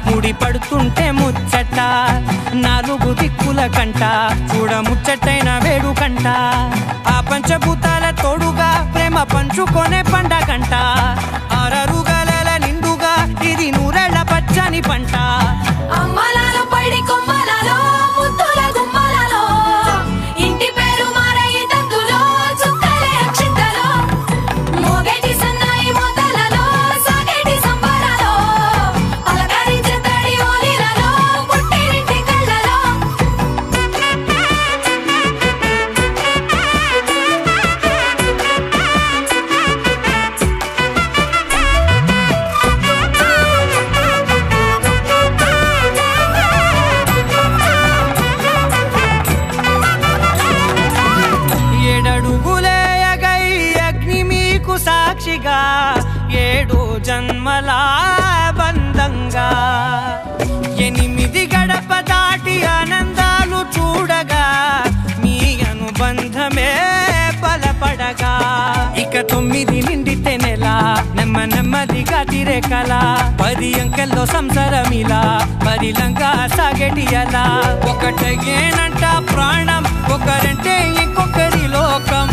ముడి పడుతుంటే ముచ్చట 4 దిక్కుల కంట చూడ ముచ్చటైన వేడుకంట ఆ పంచభూతాల తోడుగా ప్రేమ పంచుకొనే పండగంట 6 గలల నిండుగా ఇది నూరేళ్ల పచ్చని పంట అమ్మలాలో పడి కొమ్మలలో ముద్దుల గుమ్మలలో ఇంటి పేరు మారయి తందులో చుక్కలే అక్షింతలో మోగేటి సన్నాయి మోతలలో సాగేటి సంబరాలో పలకరించే తడి ఓలిలలో పుట్టినింటి కళ్ళలో ఏడడుగులేయగై అగ్ని మీకు సాక్షిగా 7 జన్మల బంధంగా 8 గడప దాటి ఆనందాలు చూడగా మీ అనుబంధమే బలపడగా ఇక 9 నిండితే నెల నెమ్మదిగా తిరే కల 10 అంకెల్లో సంసారమిలా పరిలంగా సాగేటి అలా ఒకటేనంట ప్రాణం ఒకరంటే ఇంకొకరి లోకం